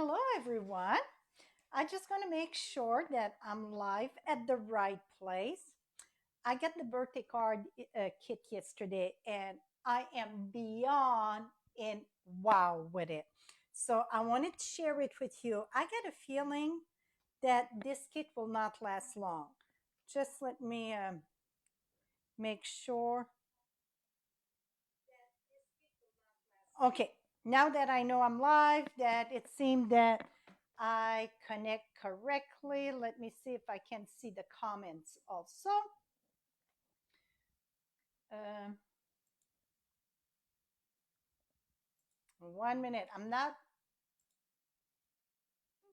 Hello, everyone. I just want to make sure that I'm live at the right place. I got the birthday card kit yesterday, and I am beyond in wow with it. So I wanted to share it with you. I get a feeling that this kit will not last long. Just let me make sure. Okay, now that I know I'm live, that it seemed that I connect correctly. Let me see if I can see the comments also. Um, 1 minute. I'm not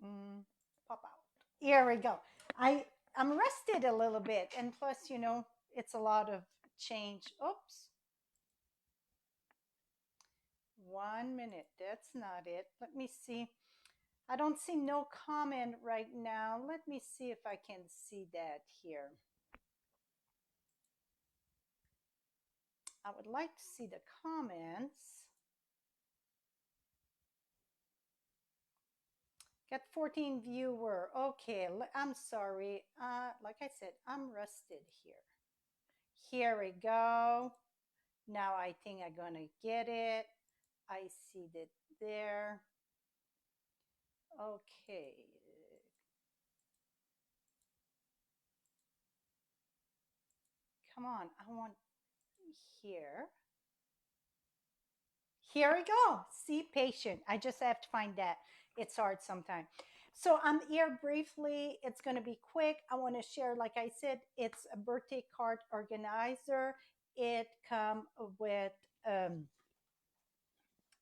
mm, pop out. Here we go. I I'm rested a little bit, and plus, it's a lot of change. Oops. 1 minute. That's not it. Let me see. I don't see no comment right now. Let me see if I can see that here. I would like to see the comments. Got 14 viewer. Okay, I'm sorry. Like I said, I'm rusted here. Here we go. Now I think I'm gonna get it. I see that there. Okay. Come on. I want here. Here we go. See, patient. I just have to find that. It's hard sometimes. So I'm here briefly. It's going to be quick. I want to share, like I said, it's a birthday card organizer. It come with,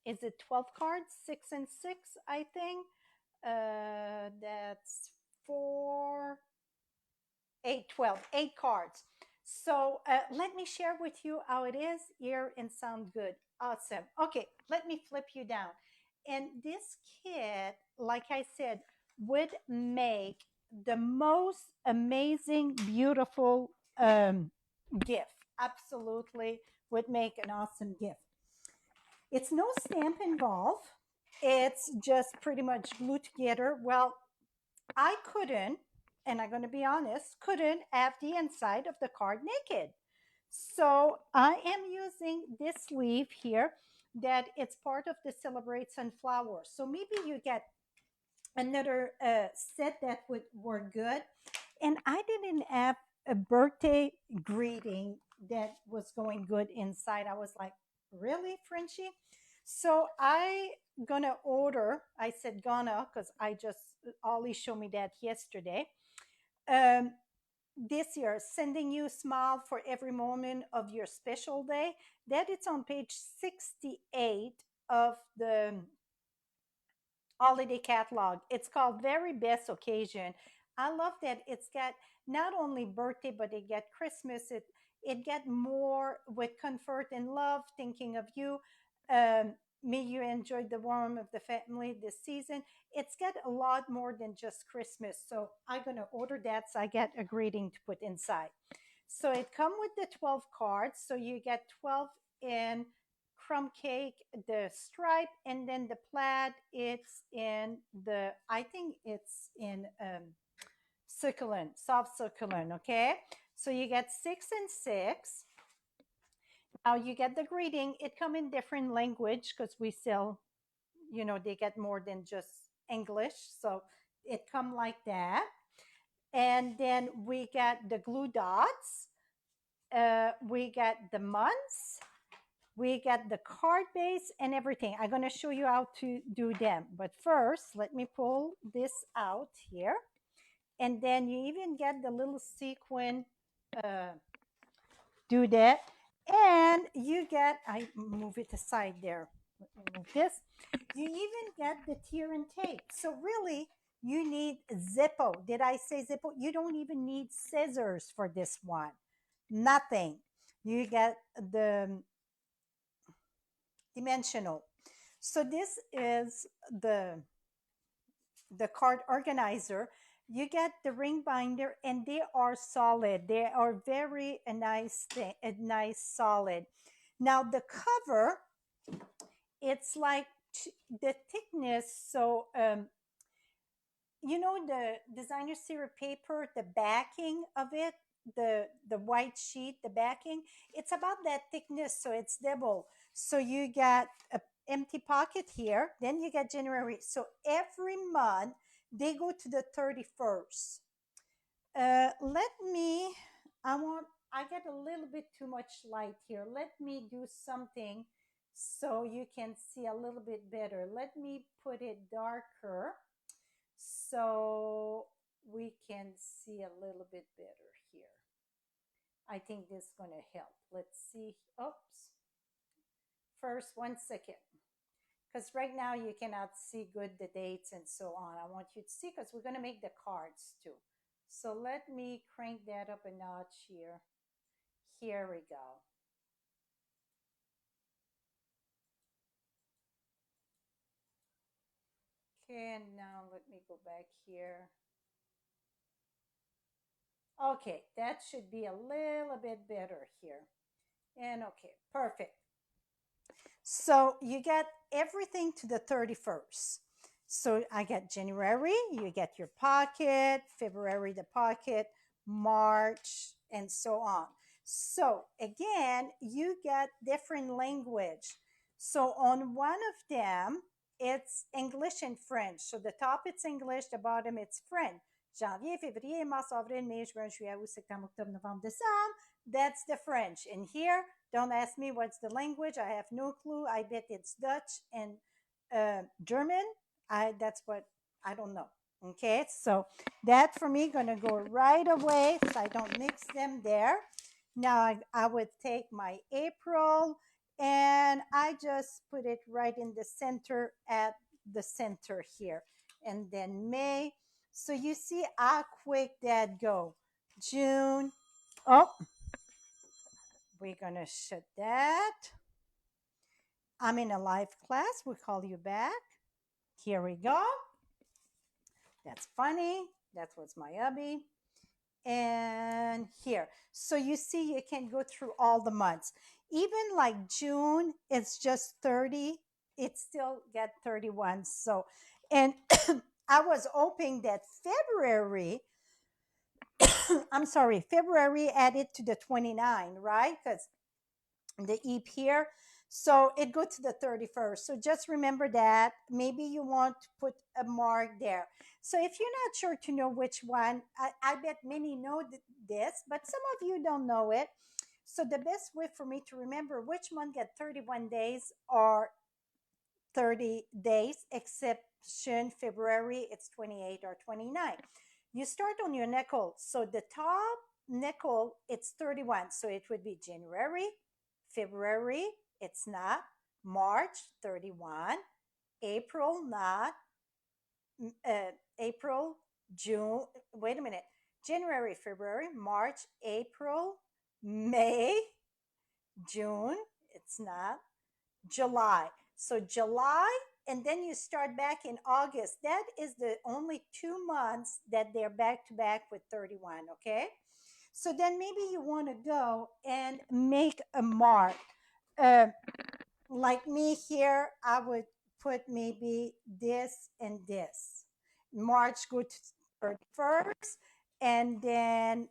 is it 12 cards? 6 and 6, I think. That's four, eight, 12, 8 cards. So let me share with you how it is here and sound good. Awesome. Okay, let me flip you down. And this kit, like I said, would make the most amazing, beautiful gift. Absolutely would make an awesome gift. It's no stamp involved. It's just pretty much glued together. Well, I couldn't, and I'm going to be honest, couldn't have the inside of the card naked. So I am using this sleeve here that it's part of the Celebrate Sunflower. So maybe you get another set that would work good. And I didn't have a birthday greeting that was going good inside. I was like, really, Frenchie? So I gonna order. I said gonna because I just Ollie showed me that yesterday. Um, this year, sending you a smile for every moment of your special day. That it's on page 68 of the holiday catalog. It's called Very Best Occasion. I love that it's got not only birthday, but it get Christmas. It get more with comfort and love, thinking of you. May you enjoy the warmth of the family this season. It's got a lot more than just Christmas. So I'm gonna order that so I get a greeting to put inside. So it come with the 12 cards. So you get 12 in crumb cake, the stripe, and then the plaid. It's in the, I think it's in succulent, soft succulent. Okay. So you get 6 and 6. Now you get the greeting. It come in different language because we sell, they get more than just English. So it come like that. And then we get the glue dots. We get the months. We get the card base and everything. I'm going to show you how to do them. But first, let me pull this out here. And then you even get the little sequin do that. And you get, I move it aside there. Let me move this. You even get the tear and tape. So really, you need Zippo. Did I say Zippo? You don't even need scissors for this one. Nothing. You get the dimensional. So this is the card organizer. You get the ring binder, and they are solid. They are very a nice thing, a nice solid. Now the cover, it's like the thickness. So you know the designer syrup paper, the backing of it, the white sheet, the backing, it's about that thickness, so it's double. So you got a empty pocket here, then you get January. So every month they go to the 31st. Let me, I get a little bit too much light here. Let me do something so you can see a little bit better. Let me put it darker so we can see a little bit better here. I think this is going to help. Let's see. Oops. First, 1 second. Because right now you cannot see good the dates and so on. I want you to see because we're going to make the cards too. So let me crank that up a notch here. Here we go. Okay, and now let me go back here. Okay, that should be a little bit better here. And okay, perfect. So you get everything to the 31st. So I get January, you get your pocket, February, the pocket, March, and so on. So again, you get different language. So on one of them, it's English and French. So the top it's English, the bottom it's French. Janvier, février, mars, avril, mai, juin, juillet, août, septembre, octobre, novembre, décembre. That's the French. And here, don't ask me what's the language. I have no clue. I bet it's Dutch and German. That's what I don't know. Okay, so that for me gonna go right away so I don't mix them there. Now I would take my April and I just put it right in the center at the center here. And then May. So you see how quick that go. June. Oh, we're gonna shut that. I'm in a live class. We'll call you back. Here we go. That's funny. That was my hubby. And here. So you see, you can go through all the months. Even like June, it's just 30. It still get 31. So, and I was hoping that February, I'm sorry, February added to the 29, right? Because the EP here. So it go to the 31st. So just remember that. Maybe you want to put a mark there. So if you're not sure to know which one, I bet many know this, but some of you don't know it. So the best way for me to remember which month get 31 days or 30 days, exception February, it's 28 or 29. You start on your nickel. So the top nickel, it's 31. So it would be January, February, it's not. March, 31. April, not. April, June, wait a minute. January, February, March, April, May, June, it's not. July. So July, and then you start back in August. That is the only 2 months that they're back to back with 31, okay? So then maybe you want to go and make a mark. Uh, like me here, I would put maybe this and this. March go to 31st, and then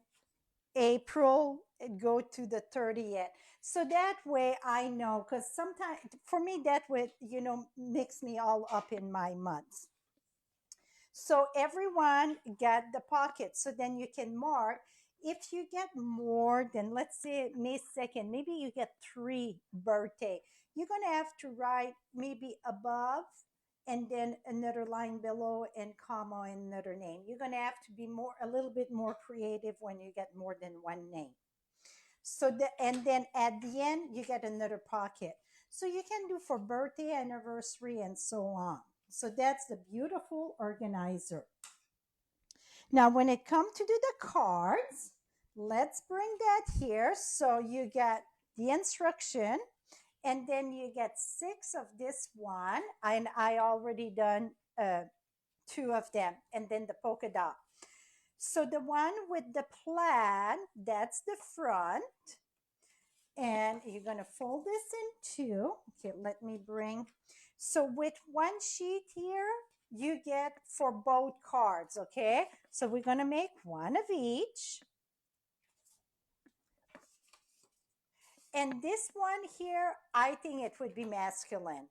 April go to the 30th. So that way I know, because sometimes for me that would, mix me all up in my months. So everyone get the pocket. So then you can mark. If you get more than, let's say, May 2nd, maybe you get 3 birthday, you're going to have to write maybe above and then another line below and comma and another name. You're going to have to be a little bit more creative when you get more than one name. So and then at the end you get another pocket. So you can do for birthday, anniversary, and so on. So that's the beautiful organizer. Now, when it comes to do the cards, let's bring that here. So you get the instruction, and then you get 6 of this one, and I already done 2 of them, and then the polka dot. So the one with the plaid, that's the front. And you're going to fold this in two. Okay, let me bring. So with one sheet here, you get for both cards, okay? So we're gonna make one of each. And this one here, I think it would be masculine.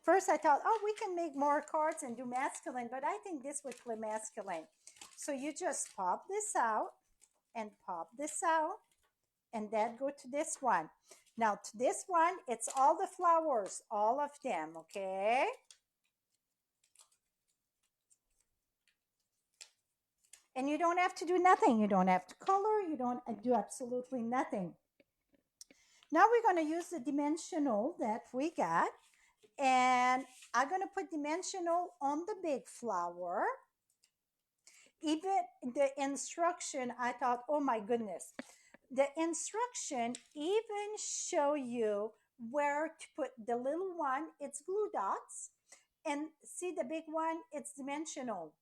First, I thought, oh, we can make more cards and do masculine, but I think this would play masculine. So you just pop this out and pop this out, and that go to this one. Now, to this one, it's all the flowers, all of them, okay? And you don't have to do nothing. You don't have to color. You don't do absolutely nothing. Now we're going to use the dimensional that we got. And I'm going to put dimensional on the big flower. Even the instruction, I thought, oh my goodness. The instruction even show you where to put the little one. It's glue dots. And see the big one, it's dimensional.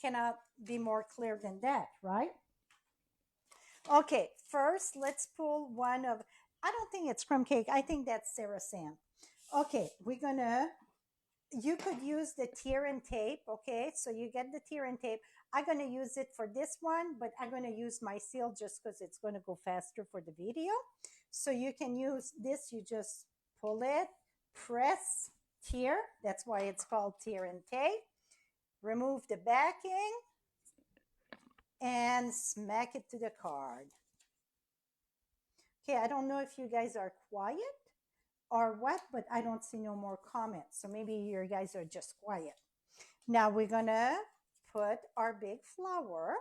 Cannot be more clear than that, right? Okay, first let's pull one of, I don't think it's crumb cake. I think that's Sarah Sam. Okay, we're gonna, you could use the tear and tape. Okay, so you get the tear and tape. I'm gonna use it for this one, but I'm gonna use my seal just because it's gonna go faster for the video. So you can use this, you just pull it, press, tear. That's why it's called tear and tape. Remove the backing and smack it to the card. Okay, I don't know if you guys are quiet or what, but I don't see no more comments. So maybe you guys are just quiet. Now we're gonna put our big flower.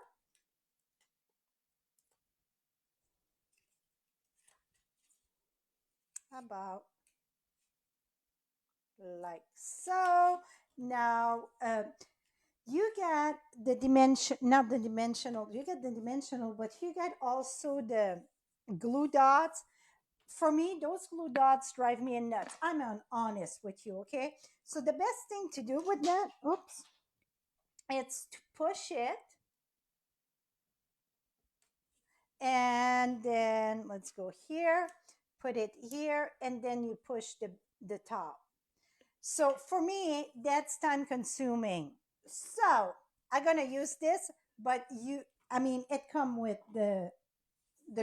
About like so. Now you get the dimension, not the dimensional, you get the dimensional, but you get also the glue dots. For me, those glue dots drive me nuts. I'm honest with you, okay? So the best thing to do with that, oops, it's to push it, and then let's go here, put it here, and then you push the top. So for me, that's time consuming. So I'm gonna use this, but I mean, it come with the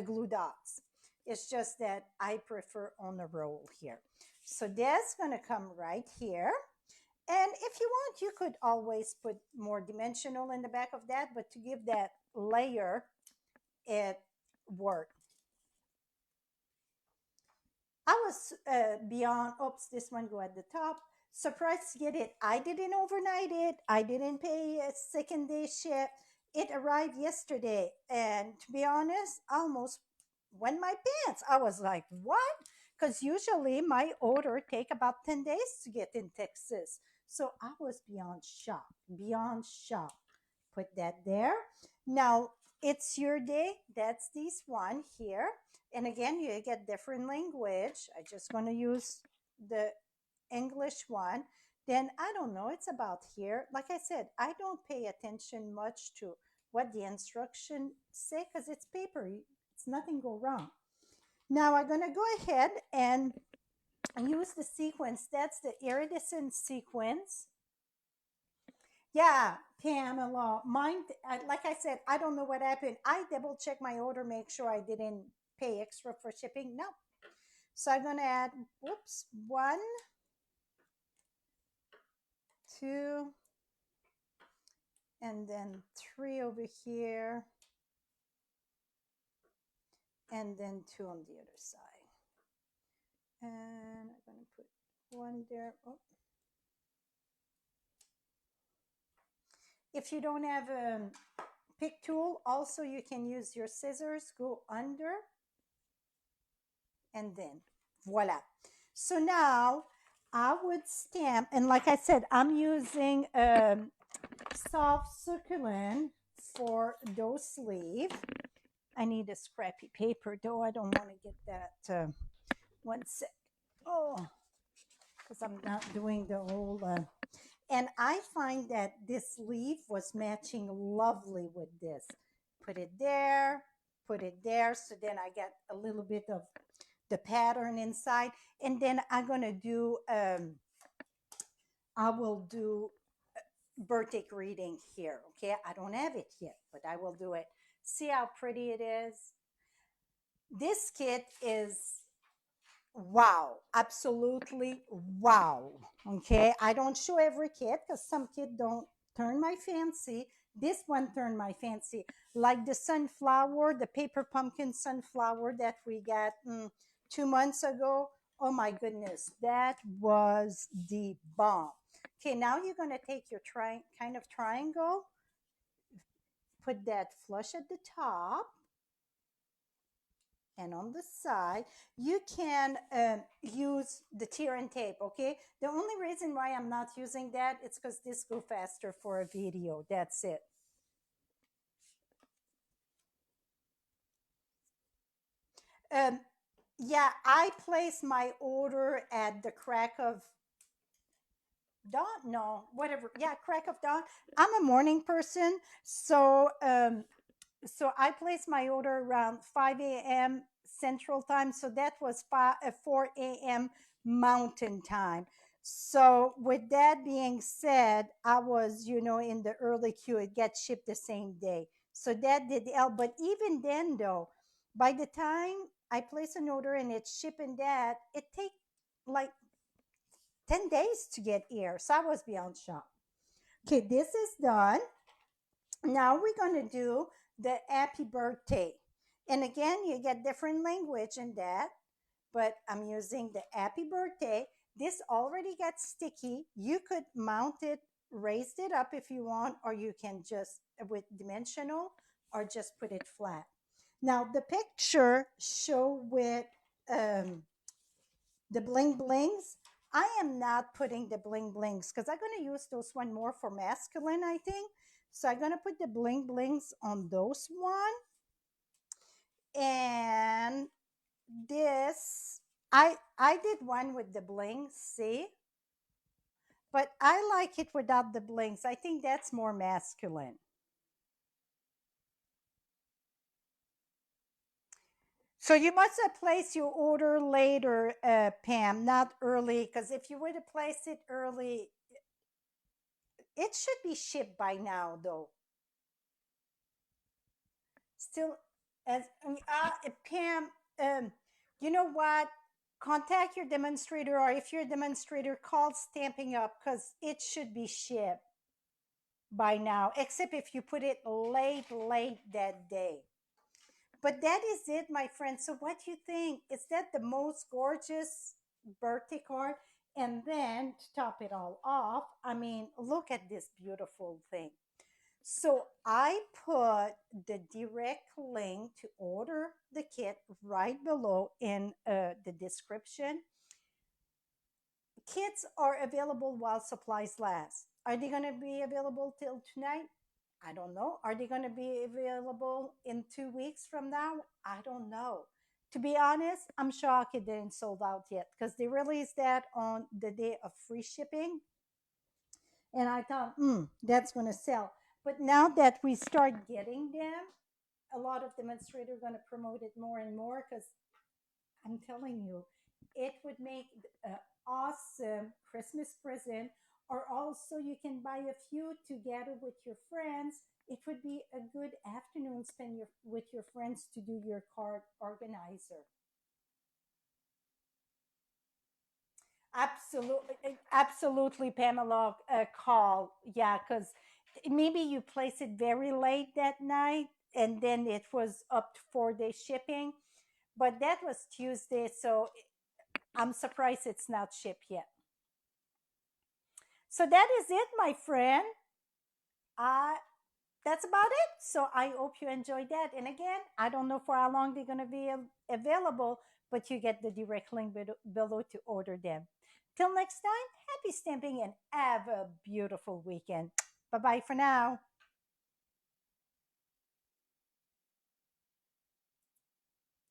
glue dots. It's just that I prefer on a roll here. So that's gonna come right here. And if you want, you could always put more dimensional in the back of that, but to give that layer, it worked. I was beyond, oops, this one go at the top. Surprised to get it. I didn't overnight it. I didn't pay a second day ship. It arrived yesterday. And to be honest, I almost went my pants. I was like, what? Because usually my order take about 10 days to get in Texas. So I was beyond shocked, beyond shocked. Put that there. Now it's your day. That's this one here. And again, you get different language. I just going to use the English one. Then I don't know, it's about here. Like I said, I don't pay attention much to what the instructions say because it's paper. It's nothing go wrong. Now I'm going to go ahead and use the sequence. That's the iridescent sequence. Yeah, Pamela. Mine, like I said, I don't know what happened. I double check my order, make sure I didn't pay extra for shipping. No. So I'm going to add, whoops, 1, 2, and then 3 over here, and then 2 on the other side. And I'm going to put 1 there. Oh. If you don't have a pick tool, also you can use your scissors, go under, and then voila. So now I would stamp, and like I said, I'm using soft succulent for those sleeve. I need a scrappy paper though. I don't want to get that. One sec. Oh, because I'm not doing the whole. And I find that this leaf was matching lovely with this. Put it there, put it there. So then I get a little bit of the pattern inside. And then I'm going to do I will do birthday greeting here. Okay, I don't have it yet, but I will do it. See how pretty it is. This kit is wow, absolutely wow. Okay, I don't show every kit because some kit don't turn my fancy. This one turned my fancy, like the sunflower, the paper pumpkin sunflower that we got 2 months ago. Oh my goodness, that was the bomb. Okay, now you're gonna take your kind of triangle, put that flush at the top and on the side. You can use the tear and tape. Okay, the only reason why I'm not using that is because this go faster for a video. That's it. um, yeah, I place my order at the crack of dawn. No, whatever. Yeah, crack of dawn. I'm a morning person, so I placed my order around 5 a.m. Central Time. So that was 4 a.m. Mountain Time. So with that being said, I was, in the early queue. It gets shipped the same day. So that did help. But even then, though, by the time I place an order and it's shipping that, it take like 10 days to get here. So I was beyond shocked. Okay, this is done. Now we're going to do the happy birthday. And again, you get different language in that, but I'm using the happy birthday. This already got sticky. You could mount it, raise it up if you want, or you can just with dimensional or just put it flat. Now the picture show with um, the bling blings. I am not putting the bling blings because I'm going to use those one more for masculine, I think. So I'm going to put the bling blings on those one. And this, I did one with the blings, see? But I like it without the blings. I think that's more masculine. So you must have placed your order later, Pam, not early, because if you would have placed it early, it should be shipped by now, though. Still, as Pam, you know what? Contact your demonstrator, or if you're a demonstrator, call Stampin'Up because it should be shipped by now, except if you put it late that day. But that is it, my friend. So, what do you think? Is that the most gorgeous birthday card? And then to top it all off, I mean, look at this beautiful thing. So I put the direct link to order the kit right below in the description. Kits are available while supplies last. Are they going to be available till tonight? I don't know. Are they going to be available in 2 weeks from now? I don't know. To be honest, I'm shocked it didn't sold out yet because they released that on the day of free shipping. And I thought, that's going to sell. But now that we start getting them, a lot of demonstrators are going to promote it more and more because I'm telling you, it would make an awesome Christmas present. Or also, you can buy a few together with your friends. It would be a good afternoon spend with your friends to do your card organizer. Absolutely, absolutely, Pamela. Call, yeah, because maybe you place it very late that night, and then it was up to 4 day shipping. But that was Tuesday, so I'm surprised it's not shipped yet. So that is it, my friend. Uh, that's about it. So I hope you enjoyed that. And again, I don't know for how long they're going to be available, but you get the direct link below to order them. Till next time, happy stamping and have a beautiful weekend. Bye bye for now.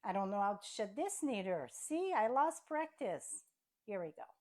I don't know how to shut this neither. See, I lost practice. Here we go.